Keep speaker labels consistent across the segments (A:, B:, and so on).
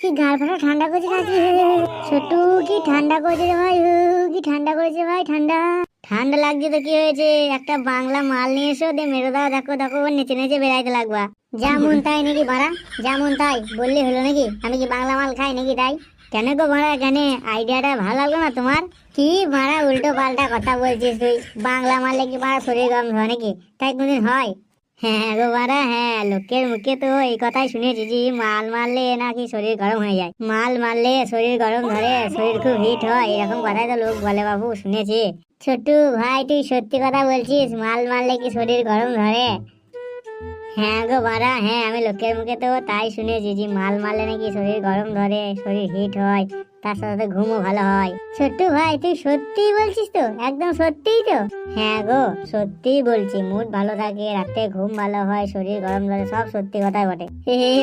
A: কি গাল ফাটা ঠান্ডা করছে নাকি? ছোটু কি ঠান্ডা করছে রে ভাই? কি ঠান্ডা করেছে ভাই? ঠান্ডা ঠান্ডা লাগছে তো কি হয়েছে? একটা বাংলা মাল নিয়ে এসো, দিয়ে মেরে দাও। দেখো দেখো নেচে নেচে বেড়াইতে লাগবা। যেমন তাই নাকি ভাড়া? যেমন তাই বললে হলো নাকি? আমি কি বাংলা মাল খাই নাকি তাই? কেন গো ভাড়া কেন? আইডিয়াটা ভালো লাগলো না তোমার? কি ভাড়া উল্টো পাল্টা কথা বলছিস তুই? বাংলা মারলে কি ভাড়া শরীর গরম হয় নাকি? তাই কোনদিন হয়? হ্যাঁ গো বাড়া, হ্যাঁ লোকের মুখে তো এই কথাই শুনেছি যে মাল মারলে নাকি শরীর গরম হয়ে যায়, মাল মারলে শরীর গরম ধরে, শরীর খুব হিট হয়, এরকম কথাই তো লোক বলে বাবু, শুনেছি। ছোট্টু ভাই তুই সত্যি কথা বলছিস? মাল মারলে কি শরীর গরম ধরে? হ্যাঁ গো বাড়া, হ্যাঁ আমি লোকের মুখে তো তাই শুনেছি যে মাল মারলে নাকি শরীর গরম ধরে, শরীর হিট হয়, তার সাথে সাথে ঘুমও ভালো হয়। ছোট্টু ভাই তুই সত্যিই বলছিস তো? একদম সত্যিই তো? হ্যাঁ গো সত্যিই বলছি, মুড ভালো থাকে, রাতে ঘুম ভালো হয়, শরীর গরম ধরে, সব সত্যি কথাই বটে।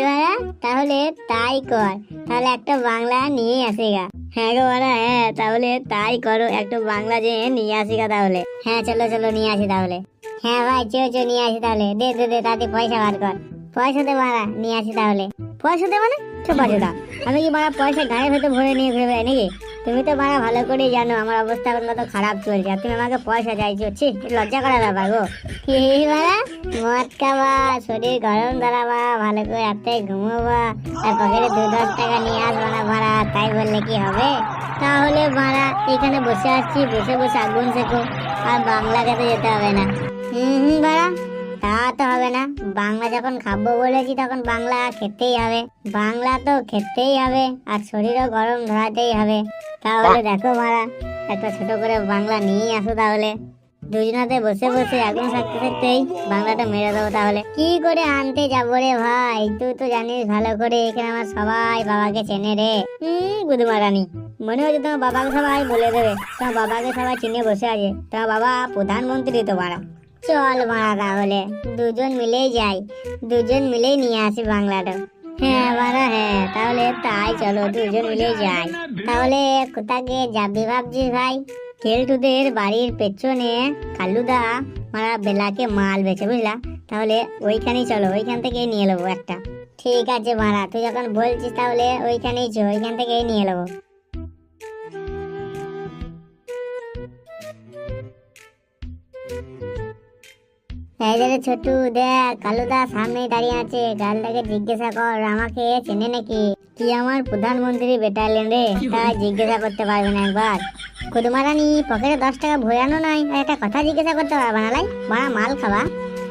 A: বাড়া তাহলে তাই কর, তাহলে একটা বাংলা নিয়ে আসি গা। হ্যাঁ গো বাড়া, হ্যাঁ তাহলে তাই করো, একটা বাংলা যে নিয়ে আসি গা তাহলে। হ্যাঁ চলো চলো নিয়ে আসি তাহলে। হ্যাঁ ভাই চো চো নিয়ে আসি তাহলে। দে দে দে তাতে পয়সা বার কর। পয়সা দে বাড়া, নিয়ে আসি তাহলে। পয়সা দে মানে? পয়সা আমি কি বাড়া পয়সা গাড়ির ভেতর ভরে নিয়ে ঘুরবে নাকি? তুমি তো বাড়া ভালো করেই জানো আমার অবস্থা এখন কত খারাপ চলছে, আর তুমি আমাকে পয়সা চাইছো? ছি, লজ্জা করার ব্যাপার গো। কি বাড়া মদ খাবা, শরীর গরম ধরাবা, ভালো করে রাতে ঘুমোবা, আর পকেটে 2-10 টাকা নিয়ে আসবা না ভাড়া, তাই বললে কি হবে? তাহলে ভাড়া এখানে বসে আসছি, বসে বসে আগুন শেখো, আর বাংলা খেতে যেতে হবে না। বাড়া তা তো হবে না, বাংলা যখন খাবো বলেছি তখন বাংলা খেতেই হবে, বাংলা তো খেতেই হবে, আর শরীরও গরম ধরাতেই হবে। তাহলে দেখো মারা, একটা ছোট করে বাংলা নিয়ে আসো তাহলে, দুজনাতে বসে বসে আগুন থাকতে থাকতেই বাংলাটা মেরে দেবো। তাহলে কি করে আনতে যাবো রে ভাই? তুই তো জানিস ভালো করে এখানে আমার সবাই বাবাকে চেনে রে। গুদমারানি, মনে হচ্ছে তোমার বাবাকে সবাই বলে দেবে, তোমার বাবাকে সবাই চিনে বসে আছে, তোমার বাবা প্রধানমন্ত্রী তো মারা। চল মারা তাহলে দুজন মিলেই যাই, দুজন মিলেই নিয়ে আসি বাংলাটা। হ্যাঁ মারা, হ্যাঁ তাহলে তাই চলো দুজন মিলেই যাই। তাহলে কোথাকে যাবি ভাবছিস ভাই? কেলটুদের বাড়ির পেছনে কালুদা মারা বেলাকে মাল বেচে, বুঝলা? তাহলে ওইখানেই চলো, ওইখান থেকেই নিয়ে নেবো একটা। ঠিক আছে মারা, তুই যখন বলছিস তাহলে ওইখানেই চো, ওইখান থেকেই নিয়ে নেবো। এই যে ছোটু দেখ, কালুদা সামনে দাঁড়িয়ে আছে, গালটাকে জিজ্ঞাসা কর আমাকে চেনে নাকি? কি আমার প্রধানমন্ত্রী ব্যাটালিয়ন রে, তাই জিজ্ঞাসা করতে পারবে না একবার? কুদমারানি পকেটে 10 টাকা ভরানো নাই, আর একটা কথা জিজ্ঞাসা করতে পারবে না? লাই মারা মাল খাবা?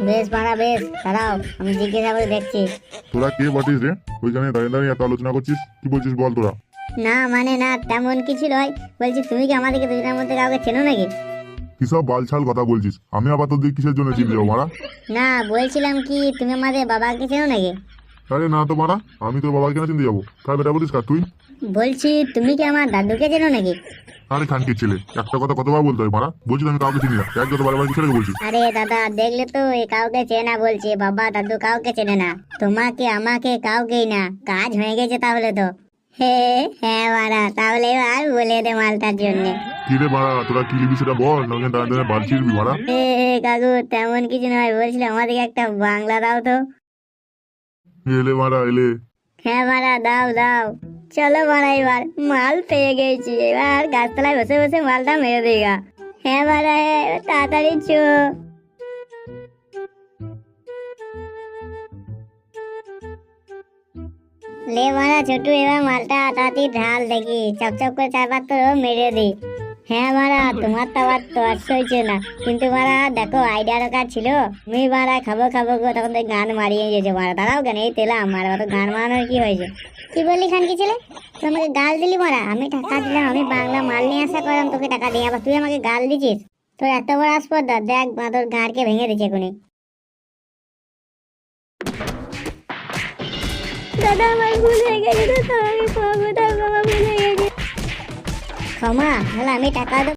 A: বেশ মারা বেশ, দাঁড়াও আমি জিজ্ঞাসা করে দেখছি।
B: তোরা কে বটিস রে? ওইখানে দাঁড়িয়ে দাঁড়িয়ে এত আলোচনা করছিস, কি বলছিস বল তোরা?
A: না মানে না, তেমন কিছু নয়, বলছি তুমি কি আমাদেরকে দুজনের মধ্যে কাউকে চেনো নাকি?
B: কিসব বালছাল কথা বলছিস? আমি আবার তোদের কিসের জন্য চিনতে যাবো মারা?
A: না বলছিলাম কি তুমি আমাদের বাবাকে চেনো নাকি?
B: আরে না তো মারা, আমি তোর বাবাকে কেন চিনতে যাবো? তাই বেটা বলিস কার তুই?
A: বলছি তুমি কি আমার দাদুকে চেনো নাকি?
B: আরে খানকির ছেলে, একটা কথা কতবার বলতে হয় মারা? বলছিস আমি কাউকে চিনি না, এক যত বারবার কিসের বলছিস?
A: আরে দাদা দেখলে তো এ কাউকে চেনে না বলছে, বাবা দাদু কাউকে চেনে না, তোমাকে আমাকে কাউকেই না, কাজ হয়ে গেছে তাহলে তো। হে হ্যাঁ মারা, তাহলে এবার বলে দে মালটার জন্য।
B: কি রে মারা, তোরা কি লিবি সেটা বল, না ওখানে দাঁড়িয়ে দাঁড়িয়ে বাল ছিড়বি মারা?
A: কাকু তেমন কিছু নয়, বলছিলাম আমাদেরকে একটা বাংলা দাও তো।
B: এলে মারা এলে।
A: হ্যাঁ মারা দাও দাও। চলো মারা এবার মাল পেয়ে গেছি, এবার গাছতলায় বসে বসে মালটা মেরে দেগা। হ্যাঁ মারা হ্যাঁ, তাড়াতাড়ি চো। লে মারা ছোটু, এবার মালটা তাড়াতাড়ি ঢাল, দেখি চপচপ করে 4-5 তো মেরে দি। হ্যাঁ মারা তোমার তো আবার তোয়ার হয়েছে না, কিন্তু মারা দেখো আইডিয়া দরকার ছিল। তুমি মারা খাবো খাবো গো, তখন তো গান মারিয়ে দিয়েছো মারা। দাঁড়াও কেন, এই তেলাম মারা, তো গান মারানোর কি হয়েছে? কি বললি খানকি ছেলে, তুই আমাকে গাল দিলি মারা? আমি টাকা দিলাম, আমি বাংলা মাল নিয়ে আসা করলাম তোকে টাকা দিয়ে, আবার তুই আমাকে গাল দিছিস? তোর এত বড় আসপর্দা, দেখ তোর গাঁড়কে ভেঙে দিচ্ছে এখনই। দাদা আমার ভুল হয়ে গেছে, দাদা আমি পাবো, দাদা বাবা ভুল হয়ে গেছে। ক্ষমা, তাহলে আমি টাকা